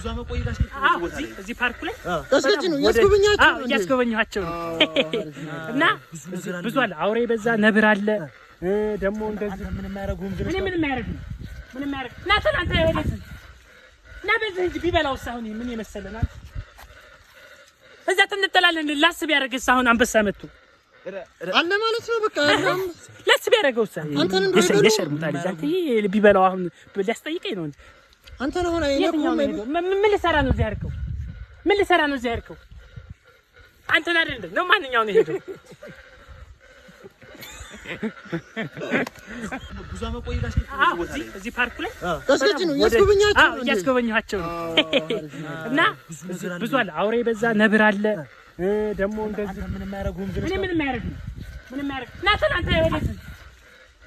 ብዙ አመት ቆይታሽ እዚህ ፓርኩ ላይ ቀስቀጭ ነው ያስጎበኛችሁ ያስጎበኛችሁ እና ብዙ አለ አውሬ በዛ ነብር አለ ደግሞ እንደዚህ ምንም ያረጉም ምንም ያረጉ ናተላንተ ይወደስ እና በዚህ እንጂ ቢበላው ሳሁን ምን ይመስለናል እዛ ተንጠላለን ላስብ ያረጋግስ አሁን አንበሳ መጥቶ አለ ማለት ነው በቃ ላስብ ያረጋው ሳሁን አንተ እንደው የሸርሙታል ዛንተ ቢበላው አሁን ሊያስጠይቀኝ ነው እንጂ አንተ ነው ሆነ ምን ልሰራ ነው እዚህ ያርከው ምን ልሰራ ነው እዚህ ያርከው አንተ አይደል ነው ማንኛው ነው ሄደው ብዙ አመት ቆይታሽ እዚህ ፓርኩ ላይ ቀስቀጭ ነው ያስጎበኛችሁ እና ብዙ አለ አውሬ በዛ ነብር አለ ደግሞ እንደዚህ ምንም ያረጉም ምንም ያረጉ ናተላንተ ይወደስ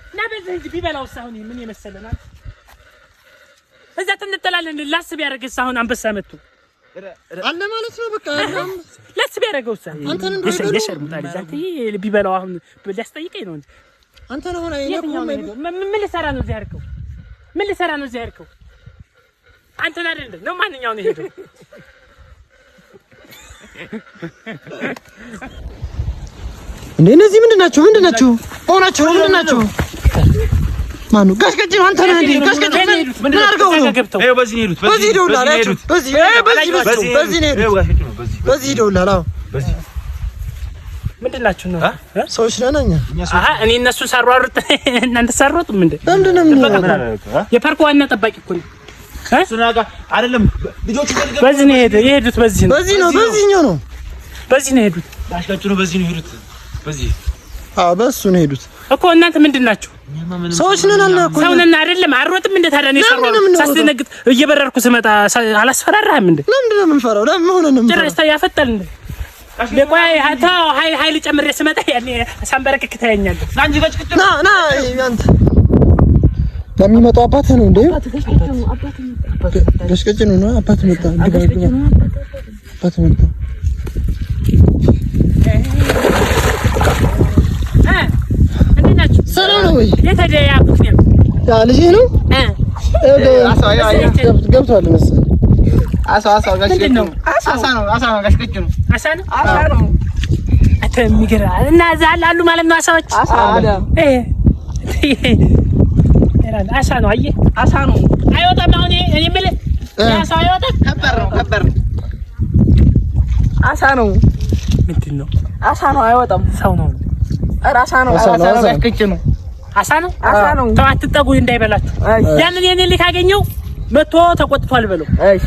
እና በዚህ እንጂ ቢበላው ሳሁን ምን ይመስለናል እዛ ተንጠላለን ላስብ ያረጋግስ አሁን አንበሳ መጥቶ አለ ማለት ነው በቃ ላስብ ያረጋው ሳሁን አንተ እንደው የሸርሙታል ዛንተ ቢበላው አሁን ሊያስጠይቀኝ ነው እንጂ አንተ ነው ሆነ ምን ልሰራ ነው እዚህ ያርከው ምን ልሰራ ነው እዚህ ያርከው አንተ አይደል ነው ማንኛው ነው ሄደው እነዚህ ምንድናችሁ ሆናችሁ ማኑ ቀስቀጭ ነው አንተ ነህ እንዴ ቀስቀጭ ምን አድርገው ነው ይሄ በዚህ ሄዱት በዚህ ሄዱላላ በዚህ ሄዱላላ በዚህ ምንድናችሁ ነው ሰዎች ነን እኔ እነሱ ሰሯሩት እናንተ ሰሩት ምንድነው የፓርኩ ዋና ጠባቂ እኮ ነው ሱናጋ አይደለም ልጆቹ በዚህ ነው የሄዱት በዚህኛው ነው የሄዱት አሽካቹ ነው በዚህ ነው የሄዱት በዚህ በሱ ነው የሄዱት እኮ እናንተ ምንድናችሁ ሰዎች ነን እኮ ሰው ነን አይደለም አሮጥም እንደ ታዲያ ነው ሰሯሩት ሳስደነግጥ እየበረርኩ ስመጣ አላስፈራራህም እንዴ ለምንድን ነው የምንፈራው ለምን ሆነ ነው ጭራሽ ያፈጣል እንዴ ለቆይ አታው ኃይል ጨምሬ ስመጣ ያኔ ሳምበረክክ ታየኛለህ አንጂ ገጭቅጭ ና ያንተ በሚመጣው አባት ነው እንዴ ገጭቅጭ ነው አባት መጣ አባት መጣ ሰላም ነው ወይ የተደያኩት ነው ያ ልጅ ነው ገብቷል መሰለኝ አሳ ጋሽቀጭ ነው አተሚገራ እና ዛላሉ ማለት ነው አሳዎች አሳ ነው አየህ አሳ ነው አይወጣም አሁን እኔ የምልህ አሳ አይወጣም ከበር ነው አሳ ነው ምንድን ነው አሳ ነው አይወጣም ሰው ነው አሳ ነው ጋሽቀጭ ነው አሳ ነው ተው አትጠጉ እንዳይበላችሁ ያንን የኔ ልጅ ካገኘው መጥቶ ተቆጥቷል በለው እሺ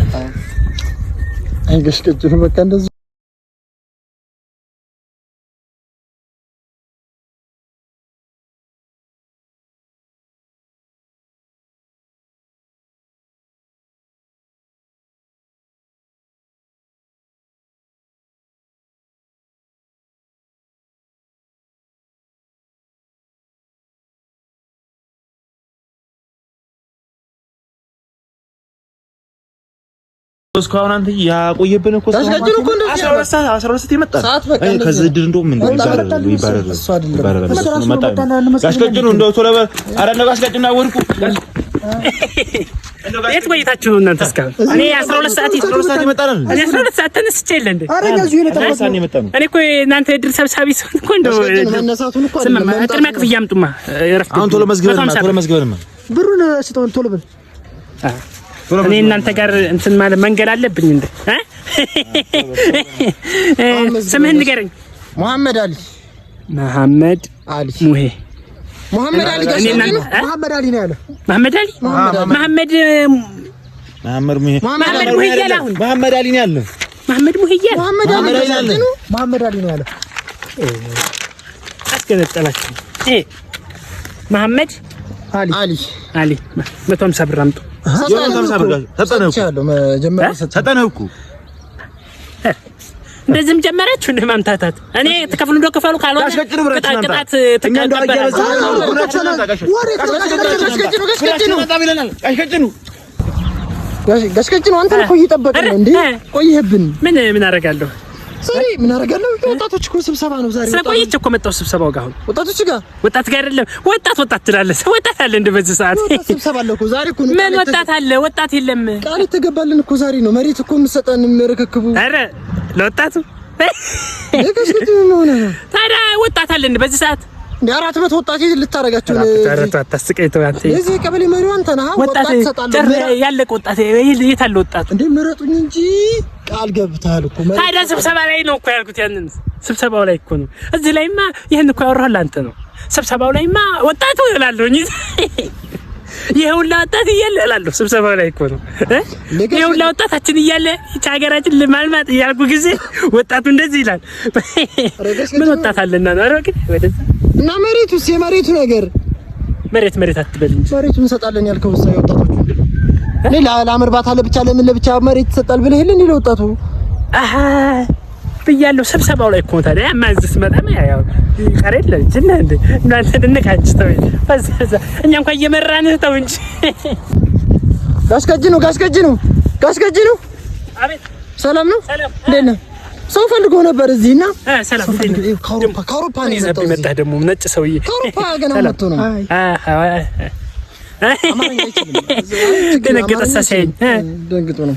ጋሽቀጭ ነው በቃ እንደዚህ እስካሁን አንተ ያቆየብን እኮ 12 ይመጣ ከዚህ ድር እንደው ምን ይባላል ጋሽቀጭ ነው እንደው ቶሎ አረነ ጋሽቀጭና ወርቁ የት ቆይታችሁ እናንተ እስካሁን እኔ 12 ሰዓት ይመጣል እኔ 12 ሰዓት ተነስቼ የለ እንዴ እኔ እኮ እናንተ ድር ሰብሳቢ ሰው እኮ እንደው መነሳቱን እኮ ቅድሚያ ክፍያ አምጡማ አሁን ቶሎ መዝግበን ብሩን ስጠውን ቶሎ በል እኔ እናንተ ጋር እንትን ማለት መንገድ አለብኝ እንዴ ስምህን ንገረኝ መሐመድ አሊ ሙሄ መሐመድ አሊ መሐመድ አሊ ነው ያለው መሐመድ አሊ መሐመድ ሙሄ መሐመድ አሊ ነው ያለው መሐመድ ሙሄ መሐመድ አሊ ነው ያለው አስገነጠላችሁ መሐመድ አሊ 150 ብር አምጡ እንደዚህም ጀመራችሁ እንደ ማምታታት እኔ ተከፍሉ እንደው ከፈሉ ካልሆነ ቅጣት ጋሽቀጭ ነው አንተ እኮ እየጠበቅን ነው እንዴ ቆይህብን ምን አደርጋለሁ ዛሬ ምን አደርጋለሁ? ወጣቶች እኮ ስብሰባ ነው ዛሬ። ቆይቼ እኮ መጣሁ ስብሰባው ጋር። አሁን ወጣቶች ጋር አይደለም ወጣት ትላለህ። ወጣት አለ እንደ በዚህ ሰዓት ስብሰባ አለ እኮ ዛሬ እኮ። ምን ወጣት አለ? ወጣት የለም። ቃል ተገባልን እኮ ዛሬ ነው መሬት እኮ የምትሰጠን የሚረከክቡ። ኧረ ለወጣቱ ታዲያ ወጣት አለ እንደ በዚህ ሰዓት እንደ 400 ወጣት ልታረጋቸው ነው። ታረታ ታስቀይተው አንተ እዚህ ቀበሌ መሪው አንተ ነህ። ወጣት ያለቀ ወጣት የት አለ ወጣት? እንደ ምረጡኝ እንጂ ቃል ገብተሃል እኮ። ታዲያ ስብሰባ ላይ ነው እኮ ያልኩት። ያንን ስብሰባው ላይ እኮ ነው። እዚህ ላይማ ይሄን እኮ ያወራል አንተ ነው። ስብሰባው ላይማ ወጣቱ እላለሁ እንጂ ይሄውላ ወጣት እያለ እላለሁ። ስብሰባው ላይ እኮ ነው ይሄውላ ወጣታችን እያለ ሀገራችን ለማልማት እያልኩ ጊዜ ወጣቱ እንደዚህ ይላል። ምን ወጣት አለና ነው? ኧረ ግን ወደዛ እና መሬቱስ የመሬቱ ነገር መሬት አትበል እንጂ መሬቱን እንሰጣለን ያልከው ሳይ ወጣቶቹ እኔ ለአላም እርባታ ለብቻ መሬት ይሰጣል ብለህ ይሄን ለወጣቱ አሃ ብያለሁ። ስብሰባው ላይ እኮ ታዲያ ማዝስ መጣም ያው ቀረለ ጅና እንደ እናንተ ድንካንቺ ተው ፈዘዘ እኛ እንኳን እየመራን ተው እንጂ ጋስከጅ ነው። አቤት ሰላም ነው። እንዴት ነህ? ሰው ፈልጎ ነበር እዚህና ሰላም ከአውሮፓ ነው የመጣው። መጣ ደግሞ ነጭ ሰውዬ ከአውሮፓ ገና መጥቶ ነው። ደነገጠ ሳይኝ ደንግጦ ነው።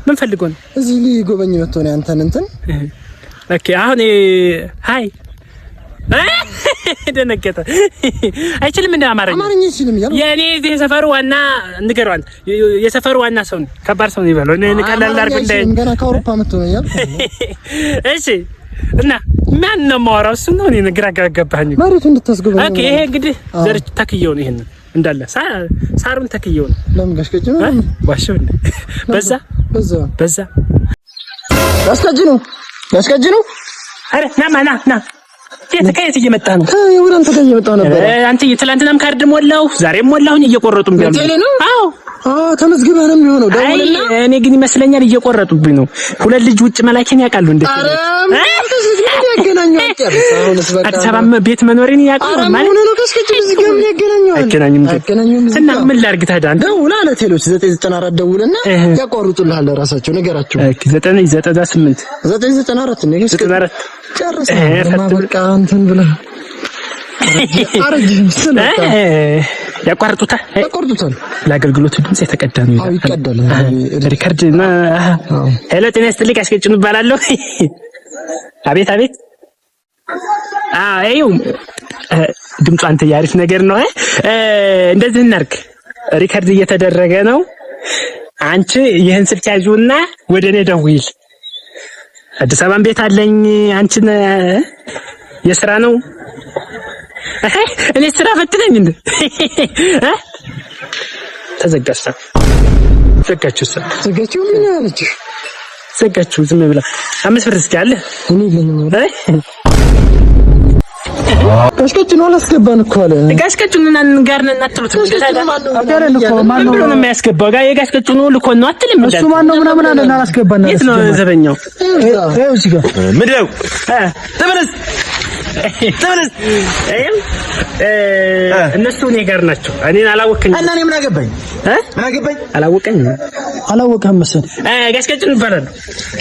ምን ፈልጎ ነው? እዚህ ሊጎበኝ መጥቶ ነው አንተን እንትን። ኦኬ አሁን ሃይ ደነገጠ። አይችልም እንደ አማርኛ አይችልም ይላል። የኔ የሰፈሩ ዋና ንገሯን። የሰፈሩ ዋና ሰው ነው። ከባድ ሰው ነው ይባለው። እኔ ቀላል አድርጎ እንዳይ ገና ከአውሮፓ መጥቶ ነው ይላል። እሺ እና ማን ነው የማወራው? እሱ ነው። እኔ ግራ ገባኝ። መሬቱ እንድታስጎበኝ። ኦኬ ይሄ እንግዲህ ዘር ተክየው ነው። ይሄን እንዳለ ሳሩን ተክየው ነው። ለምን ጋሽከጅ ነው? ዋሽው በዛ ጋሽከጅ ነው። አረ ና ከየት እየመጣህ ነው? ወደ አንተ ጋር እየመጣሁ ነበር። አንተ የትላንትናም ካርድ ሞላው ዛሬም ሞላሁኝ እየቆረጡብኝ ነው። አዎ ተመዝግበህ ነው የሚሆነው። ደውልና እኔ ግን ይመስለኛል እየቆረጡብኝ ነው። ሁለት ልጅ ውጭ መላኬን ያውቃሉ እንዴ? አረ ያገናኘው አይቀርም። አሁንስ በቃ አዲስ አበባ ቤት መኖሬን ያውቃሉ ማለት ነው። ከስከች እዚህ ጋር ምን ያገናኘዋል? አይገናኝም። እና ምን ላድርግ ታዲያ? ደውላ ለቴሎች 994 ደውልና ያቋርጡልሃል። ራሳቸው ነገራቸው። 994 ነው ጨርሰ በቃ እንትን ብለህ አረጅም ስለታ ያቋርጡታል። ለአገልግሎት ድምጽ የተቀዳ ነው። አዎ ይቀዳል። ሪከርድ እና ሄሎ ጤና ይስጥልኝ አስቀጭኑ እባላለሁ። አቤት አዩ ድምፁ አንተ ያሪፍ ነገር ነው። እንደዚህ እናድርግ። ሪከርድ እየተደረገ ነው። አንቺ ይሄን ስልክ ያዥውና ወደ እኔ ደውይል። አዲስ አበባን ቤት አለኝ። አንቺን የሥራ ነው። እኔ ስራ ፈትነኝ እንዴ? ዘጋችሁ ምን አለች? ዘጋችሁ ዝም ብላ 5 ብር እስኪ አለ እኔ ለምን ጋሽከጭኑ አላስገባን እኮ አለ። ጋሽከጭኑና ጋር ነን አትሉት ማን ነው የሚያስገባው? ጋር የጋሽከጭኑ ልኮን ነው አትልም? እሱ ማን ነው ምናምን አለና አላስገባን። የት ነው ዘበኛው? ይኸው እዚህ ጋር ምንድነው? ተመለስ እነሱ እኔ ጋር ናቸው። እኔን አላወቀኝ እና እኔ ምን አገባኝ? አላወቀኝም መሰለኝ። ጋሽከጭኑ ይባላል።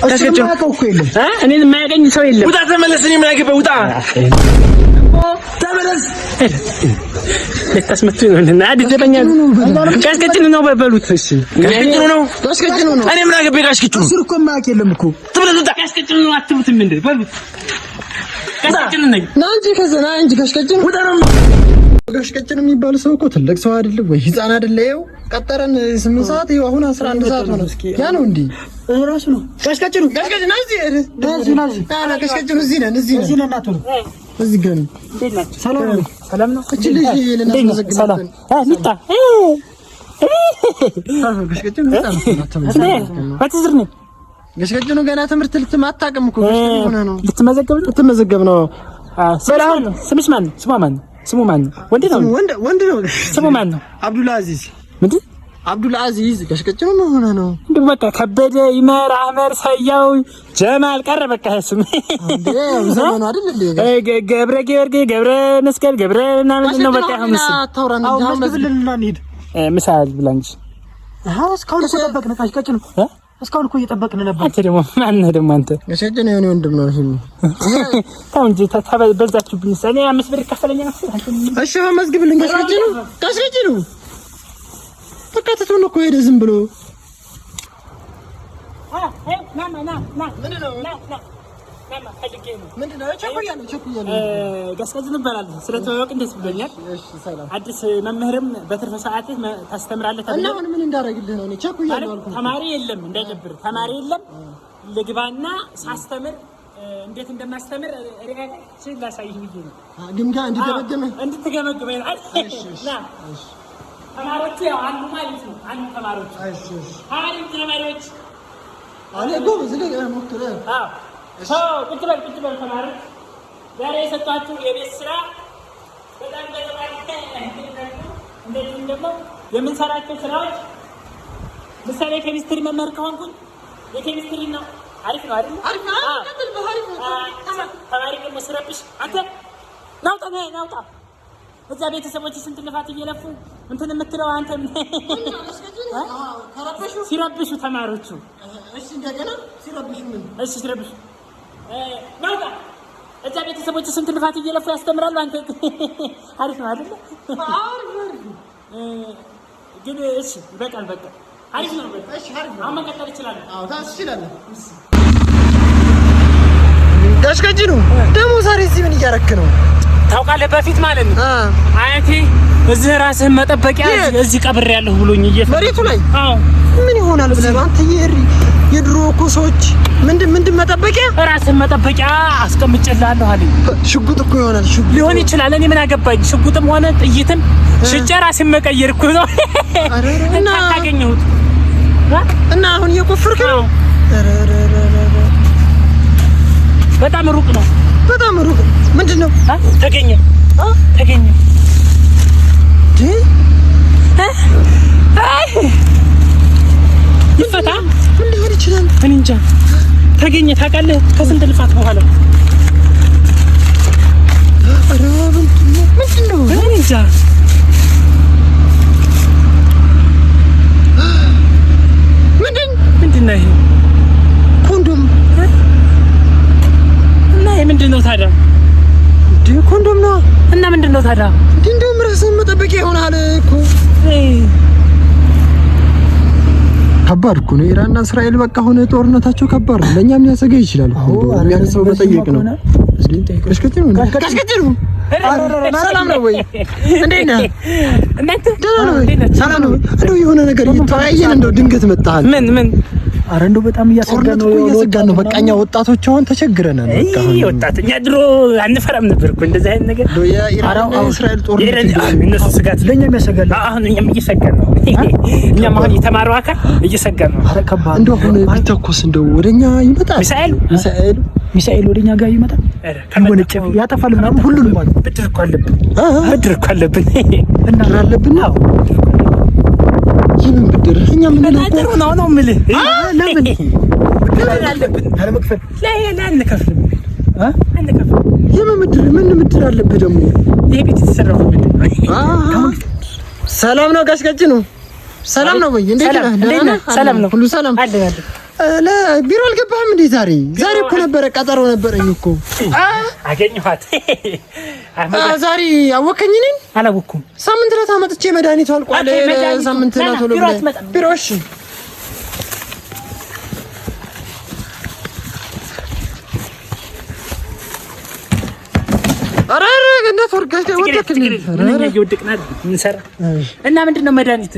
ጋሽከጭኑ እኮ የለም። እኔን የማያገኝ ሰው የለም። ውጣ ተመለስ። እኔ ምን አገባኝ? ውጣ ተመለስ። ለታስመቱኝ ነው እና አድጀበኛ ጋሽከጭኑ ነው በበሉት። እሺ ጋሽከጭኑ ነው። እኔ ምን አገባኝ? ጋሽከጭኑ እሱ እኮ የማያውቅ የለም እኮ። ተመለስ። ውጣ። ጋሽከጭኑ ነው አትሉትም እንዴ? በሉት ጋሽከጭኑ ነኝ ና እንጂ ከዘና እንጂ ጋሽከጭኑ ውጣ ነው። ጋሽከጭኑ የሚባል ሰው እኮ ትልቅ ሰው አይደለም ወይ ህፃን አይደለ? ይኸው ቀጠረን 8 ሰዓት ይኸው አሁን 11 ሰዓት ነው። ያ ነው እንዴ? ራሱ ነው ጋሽከጭኑ እዚህ ነን። እዚህ ጋር ነው። ሰላም ነው። እቺ ልጅ ለናመሰግናለን። ሊጣ ጋሽከጭኑ ጋሽከጭኑ ገና ትምህርት ልትማታቅም እኮ ሆነ ነው። ልትመዘገብ ነው። ሰላም ነው። ስምሽ ማን ነው? ስሙ ማን ነው? ወንድ ነው። ስሙ ማን ነው? አብዱልአዚዝ። ምንድን አብዱልአዚዝ ጋሽከጭኑ ምን ሆነ ነው? እንዴ በቃ ከበደ፣ ይመር፣ አህመድ፣ ሰያው፣ ጀማል ቀረ። በቃ ስም እንዴ ዘመኑ አይደል እንዴ? ገብረ ጊዮርጊስ፣ ገብረ መስቀል፣ ገብረ ምናምን ነው። በቃ አሁን አታውራን እንዴ? አሁን መስግብልና እንሂድ። ምሳል ብላ እንጂ እስካሁን ተጠበቅን። ጋሽከጭኑ እስካሁን እኮ እየጠበቅን ነበር። አንተ ደግሞ ማነህ ደግሞ አንተ? ገሽቀጭኑ የኔ ወንድም ነው። ተው እንጂ በዛችሁብኝ። እኔ 5 ብር ይከፈለኛ ነው። እሺ አመስግብልኝ። ገሽቀጭኑ በቃ ተተው ነው እኮ ሄደ ዝም ብሎ ገስገዝ እንበላለን። ስለተዋወቅን ደስ ብሎኛል። አዲስ መምህርም በትርፍ ሰዓትህ ታስተምራለህ ተብሎ እና አሁን ምን እንዳደረግልህ ነው? እኔ ቸኩያለሁ አልኩ። ተማሪ የለም እንዳይደብር፣ ተማሪ የለም። ልግባና ሳስተምር እንዴት እንደማስተምር ሪአክሽን ላሳይህ ብዬ ነው። ግምጋ እንድትገመግመኝ አይደል? ተማሪዎቹ ያው አንዱ ማለት ነው። አንዱ ተማሪዎች ተማሪዎች አለ ጎበዝ ሞክረ ቁጭ በል ተማሪዎች። ዛሬ የሰጣችሁ የቤት ስራ በጣም እንደዚህ ደግሞ የምንሰራቸው ስራዎች ምሳሌ ኬሚስትሪ መምህር ከሆንኩኝ የኬሚስትሪ ነው። አሪፍ ነው አይደል? ተማሪ ደግሞ ሲረብሽ አንተ ናውጣ እዛ ቤተሰቦች ስንት ልፋት እየለፉ እንትን የምትለው አንተ ሲረብሹ ተማሪዎቹ ሲረብሹ ናውጣ እዛ ቤተሰቦች ስንት ልፋት እየለፉ ያስተምራሉ። አንተ አሪፍ ነው አይደል? ግን እሺ በቃ አሪፍ ነው። አሁን መቀጠል ይችላል። ገሽቀጭኑ ደግሞ ዛሬ እዚህ ምን እያረክ ነው? ታውቃለህ በፊት ማለት ነው አያቴ እዚህ ራስህን መጠበቂያ እዚህ ቀብር ያለሁ ብሎኝ መሬቱ ላይ ምን ይሆናል ብለህ አንተ የድሮ እኮ ሰዎች ምንድን መጠበቂያ ራስህን መጠበቂያ አስቀምጬልሃለሁ አለኝ። ሽጉጥ እኮ ይሆናል ሊሆን ይችላል። እኔ ምን አገባኝ? ሽጉጥም ሆነ ጥይትም ሽጬ ራስህን መቀየር እኮ ነው። እና ታገኘሁት እና አሁን እየቆፈርክ ነው። በጣም ሩቅ ነው። ምንድነው? ተገኘ ይፈታ ምን ሊሆን ይችላል? እኔ እንጃ። ተገኘ ታውቃለህ? ከስንት ልፋት በኋላ ምንድነው? እኔ እንጃ። ምንድነው ይሄ? ኮንዶም እና ይሄ ምንድነው ታዲያ? ኮንዶም ነው። እና ምንድነው ታዲያ? እንደውም ራስህን መጠበቂያ ይሆናል እኮ። ከባድ እኮ ነው። ኢራንና እስራኤል በቃ ሆነ ጦርነታቸው ከባድ ነው። ለኛም ሊያሰጋ ይችላል እኮ። የሚያነሳው መጠየቅ ነው። ከስከተሉ ሰላም ነው ወይ? እንዴት ነህ? ሰላም ነው። እንደው የሆነ ነገር እየተወያየን እንደው ድንገት መጣሃል። ምን? ኧረ እንደው በጣም እያሰጋን ነው። በቃ እኛ ወጣቶች አሁን ተቸግረናል። በቃ ወጣት እኛ ድሮ አንፈራም ነበር እኮ እንደዚህ አይነት ነገር። የኢራንና እስራኤል ጦርነት እነሱ ስጋት ለኛም ያሰጋል። አሁን እኛም እየሰጋን ነው። እኛም አሁን የተማረው አካል እየሰጋን ነው። ኧረ ከባድ እንደው አሁን ቢተኮስ እንደው ወደኛ ይመጣል። ሚሳኤል ወደኛ ጋር ይመጣል። ከመነጨፍ ያጠፋል ምናምን ሁሉንም ማለት ብድር እኮ አለብን እና አለብን። አዎ ይሄን ብድር እኛ ምን ነው የምልህ። ለምን ብድር አለብን? አረ መክፈል አንከፍልም። የምን ብድር አለብህ ደግሞ? ይሄ ቤት የተሰራው ምንድን ነው? ሰላም ነው ጋሽቀጭኑ? ሰላም ነው ወይ? እንዴት ነህ? ሰላም ነው። ሁሉ ሰላም አለ። ለቢሮ አልገባህም እንዴ? ዛሬ እኮ ነበረ ቀጠሮ ነበረኝ እኮ። አገኘኋት። ዛሬ አወከኝ ነኝ? አላወኩም። ሳምንት ዕለት አመጥቼ መድኃኒቱ አልቋል። ሳምንት ዕለት ቶሎ ቢሮ እሺ። ኧረ እንደፈርጋሽ ወደቅና እንሰራ እና ምንድነው መድኃኒት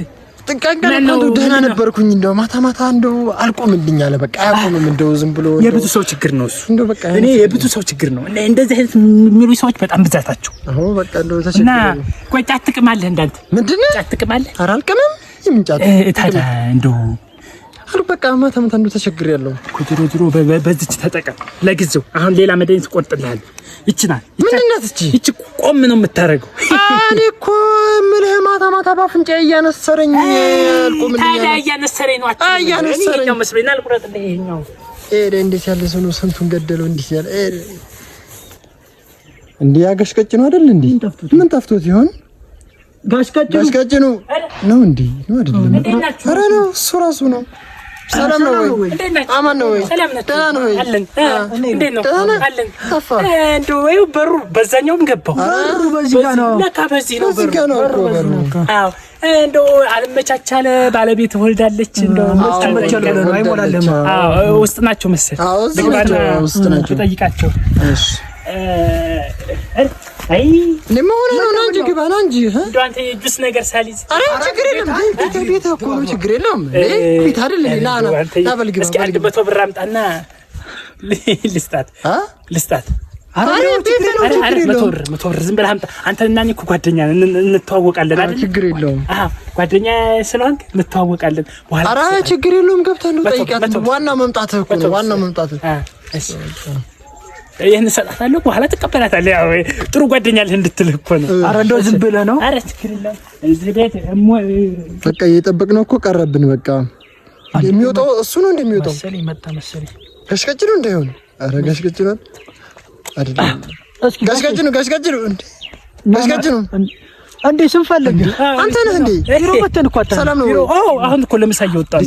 ጥንቃቄ ነው። ደህና ነበርኩኝ። እንደው ማታ እንደው አልቆምልኝ አለ። በቃ አያቆምም። እንደው ዝም ብሎ የብዙ ሰው ችግር ነው እሱ። እንደው በቃ እኔ የብዙ ሰው ችግር ነው። እንደዚህ አይነት የሚሉ ሰዎች በጣም ብዛታቸው። አዎ በቃ እንደው ተቸግረኝ። እና ቆይ ጫት ትቅማለህ? እንዳንተ ምንድነው ጫት ትቅማለህ? ኧረ አልቅምም። የምን ጫት ታዲያ? እንደው አሉ በቃ ማታ እንደው ተቸግሬያለሁ እኮ። ድሮ በዚች ተጠቀም ለጊዜው። አሁን ሌላ መድኃኒት እቆርጥልሃለሁ። ይችናል። ምንድን ናት እቺ? ቆም ነው የምታረገው። እኔ እኮ የምልህ ማታ ባፍንጫዬ እያነሰረኝ አልቆምልኝ። ታዲያ እያነሰረኝ ነው። እያነሰረኝ ነው መስሎኝ አልቆረጥልህ። ይሄኛው እንዴት ያለ ሰው ነው? ስንቱን ገደለው። እንዴት ያለ እንዲህ ያገሽቀጭኑ አይደል እንዴ? ምን ጠፍቶት ይሆን? ጋሽቀጭኑ ነው እንዴ? ነው አይደለም? ኧረ ነው እሱ ራሱ ነው። ሰላም ነው ወይ? አማን ነው ወይ? ደህና ነው ወይ? አለን። እንዴት ነው? አለን። እንደው ወይ በሩ በዛኛውም ገባው። በሩ በዚህ ጋር ነው። ለካ በዚህ ነው በሩ። አዎ እንደው አልመቻቻለ ባለቤት ወልዳለች። እንደው አይሞላልም። አዎ ውስጥ ናቸው መሰል። አዎ ውስጥ ናቸው። ጠይቃቸው። እሺ አይ ለምን ነው እንጂ ግባና እንጂ እንደው አንተ ጁስ ነገር ሳሊዝ አረ ችግር የለም። ቤት እኮ ነው ችግር የለም። ቤት አይደል ና በልግባ። እስኪ 100 ብር አምጣና ልስጣት። አረ ቤት ነው ችግር የለም። 100 ብር ዝም ብለህ አምጣ። አንተና እኔ እኮ ጓደኛ እንተዋወቃለን አይደል? ችግር የለውም። ጓደኛ ስለሆንክ እንተዋወቃለን። በኋላ አረ ችግር የለውም። ገብተህ ነው ጠይቃት። ዋናው መምጣትህ እኮ ነው። ዋናው መምጣትህ። እሺ ይሄን ሰጣታለሁ። በኋላ ትቀበላታለህ። ያው ጥሩ ጓደኛ አለህ እንድትልህ እኮ ነው። አረ እንደው ዝም ብለህ ነው። አረ ችግር የለም። እዚህ ቤት በቃ እየጠበቅነው እኮ ቀረብን። በቃ የሚወጣው እሱ ነው እንደሚወጣው መሰለኝ። መጣ መሰለኝ። ጋሽቀጭኑ እንዳይሆን። አረ ጋሽቀጭኑ አይደለም። ጋሽቀጭኑ እንዴ ስንፈልግ አንተ ነህ እንዴ? ቢሮ መተን እኮ ሰላም ነው። አሁን እኮ ለምሳ እየወጣን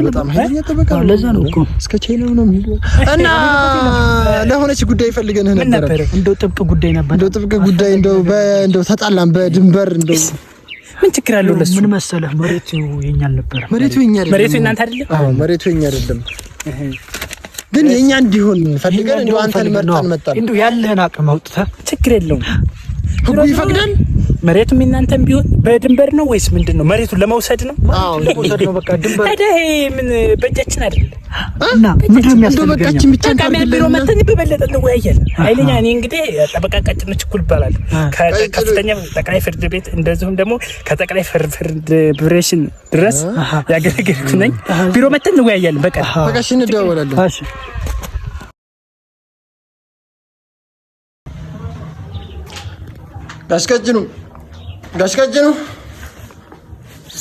በጣም ኃይለኛ ተበቃ ነው። ለዛ ነው እኮ እስከ ቻይናው ነው የሚለው እና ለሆነች ጉዳይ ፈልገንህ ነበር። እንደው ጥብቅ ጉዳይ ነበር። እንደው ጥብቅ ጉዳይ እንደው ተጣላን በድንበር እንደው ምን ችግር አለው? ለሱ ምን መሰለህ መሬቱ የኛ አልነበረ። መሬቱ የኛ አይደለም። መሬቱ እናንተ አይደለም? አዎ መሬቱ የኛ አይደለም። ግን የኛ እንዲሆን ፈልገን እንደው አንተን መጣን። እንደው ያለህን አቅም አውጥተህ ችግር የለውም። ህጉ ይፈቅዳል። መሬቱም እናንተም ቢሆን በድንበር ነው ወይስ ምንድነው? መሬቱን ለመውሰድ ነው? አዎ ለመውሰድ ነው። በቃ ድንበር ታዲያ ምን በእጃችን አይደል? እና ምንድነው የሚያስፈልገው? በቃችን ብቻ ቢሮ መተን በበለጠ እንወያያለን። ኃይለኛ እኔ እንግዲህ ጠበቃ ቀጭን ችኩል ይባላል። ከከፍተኛ ጠቅላይ ፍርድ ቤት እንደዚሁም ደግሞ ከጠቅላይ ፍርድ ብሬሽን ድረስ ያገለገልኩ ነኝ። ቢሮ መተን እንወያያለን። በቃ እሺ እንደዋወላለን። እሺ ጋሽቀጭኑ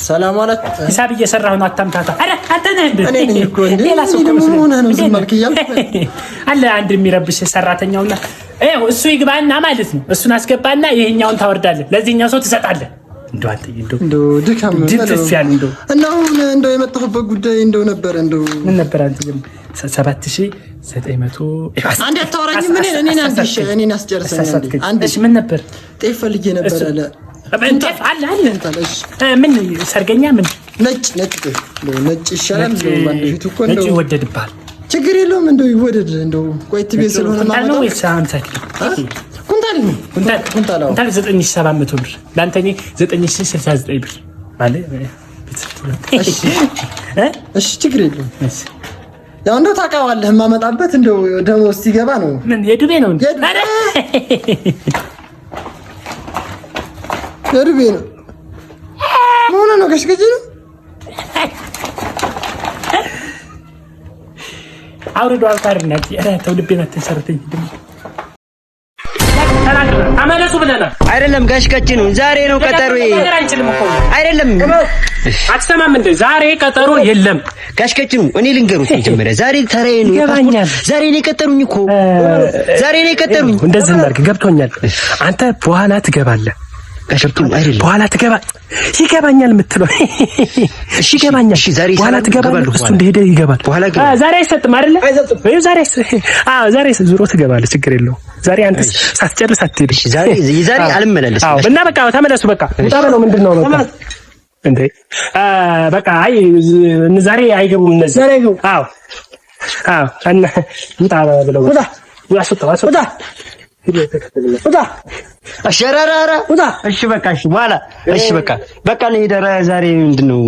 ሰላም አላት። ሂሳብ እየሰራሁ ነው። አታምታታ። አረ አንተ ነህ እንዴ? እኔ ነኝ እኮ እንዴ። ሌላ ሰው ነው ዝም አልክያል አለ። አንድ የሚረብሽ ሰራተኛውና እሱ ይግባና ማለት ነው። እሱን አስገባና ይሄኛውን ታወርዳለህ። ለዚህኛው ሰው ትሰጣለህ። እንደው አንተ እንደው ድካም ነው እንደው እና አሁን እንደው የመጣሁበት ጉዳይ እንደው ነበር። እንደው ምን ነበር? አንተ 7900 አንዴ አታወራኝም? እኔን አስጨርሰኝ። እሺ ምን ነበር? ጤፍ ፈልጌ ነበር አለ። ጤፍ አለ። ምን ሰርገኛ? ምን ነጭ ጤፍ ነጭ ይሻላል። ባንዲቱ እኮ እንደው ነጭ ይወደድብሃል። ችግር የለውም። እንደው ይወደድ። እንደው ቆይት ቤት ስለሆነ ማለት ነው። ወይስ አንተ ኩንታል 9700 ብር ለአንተ እኔ 9069 ብር ማለት እሺ ችግር የለውም። ያው እንደው ታውቃዋለህ የማመጣበት እንደው ደሞዝ ሲገባ ነው። ምን የዱቤ ነው እንዴ? አረ የዱቤ ነው። ምን ነው ጋሽቀጭኑ? አውርዶ አልታርናት። አረ ተው ልቤን አትሰርተኝ። አመለሱ ብለናል አይደለም? ጋሽቀጭኑ ዛሬ ነው ቀጠሮ። አይደለም አትሰማም እንዴ? ዛሬ ቀጠሮ የለም። ጋሽቀጭኑ እኔ ልንገሩት መጀመሪያ ዛሬ ተራዬ ነው። ዛሬ ነው የቀጠሩኝ እኮ ዛሬ ነው የቀጠሩኝ። እንደዚህ እናድርግ። ገብቶኛል። አንተ በኋላ ትገባለህ። ጋሽቀጭኑ አይደለም በኋላ ትገባ ይገባኛል የምትለው እሺ ይገባኛል። ዛሬ በኋላ ትገባለህ። እሱ እንደሄደ ይገባል። ዛሬ አይሰጥም አይደለ? ወይ ዛሬ ዙሮ ትገባለህ። ችግር የለውም። ዛሬ አንተ ሳትጨርስ አትሄድ። ዛሬ አልመላለስም። እና በቃ ተመለሱ። በቃ ውጣ ነው። ምንድነው በቃ እንዴ? በቃ አይ ዛሬ አይገቡም እነዚህ። ዛሬ አይገቡም። አዎ እና ውጣ ብለው ውጣ ውጣ ውጣ አሸራራራ ውጣ። እሺ በቃ እሺ በኋላ እሺ በቃ ነው ሄደረ። ዛሬ ምንድነው?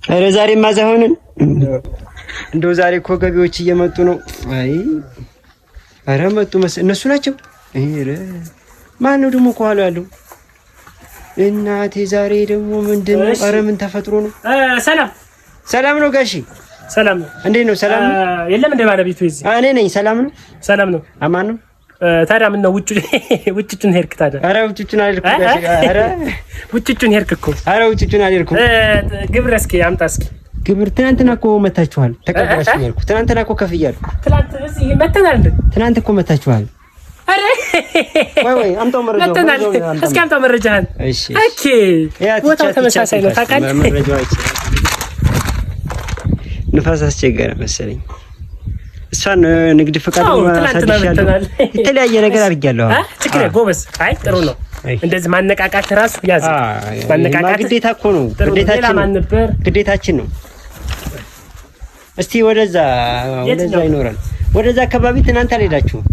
ኧረ ዛሬማ አይሆንም። እንደው ዛሬ እኮ ገቢዎች እየመጡ ነው። አይ ኧረ መጡ መሰለኝ። እነሱ ናቸው። ኧረ ማን ነው ደግሞ ከኋላ ያለው? እናቴ ዛሬ ደግሞ ምንድነው? ኧረ ምን ተፈጥሮ ነው? ሰላም ነው ጋሺ? ሰላም ነው። እንዴት ነው? ሰላም ነው። የለም እንደ ባለቤቱ እዚህ እኔ ነኝ። ሰላም ነው። ሰላም ነው። አማን ነው። ታዲያ ምን ነው ውጭቹን ሄድክ? ታዲያ ኧረ ውጭቹን አልሄድኩም ጋሺ። ኧረ ውጭቹን ሄድክ እኮ። ኧረ ውጭቹን አልሄድኩም። ግብር እስኪ አምጣ እስኪ ግብር። ትናንትና እኮ መታችኋል። ተቀበላችሁ ያልኩ ትናንትና እኮ ከፍያለሁ። ትናንት እዚህ መተናል እንዴ? ትናንት እኮ መታችኋል። አረ ወይ አምጣው መረጃው። እስኪ አምጣው መረጃህን። እሺ ኦኬ። ቦታው ተመሳሳይ ነው ታውቃለህ? መረጃዎች ንፋስ አስቸገረ መሰለኝ። እሷን ንግድ ፈቃድ ማሳደሻለሁ የተለያየ ነገር አድርጊያለሁ። ትክክለ ጎበዝ። አይ ጥሩ ነው እንደዚህ ማነቃቃት ራሱ ያዝ። ማነቃቃት ግዴታ እኮ ነው፣ ግዴታችን ነው። እስቲ ወደዛ ይኖራል። ወደዛ አካባቢ ትናንት አልሄዳችሁም?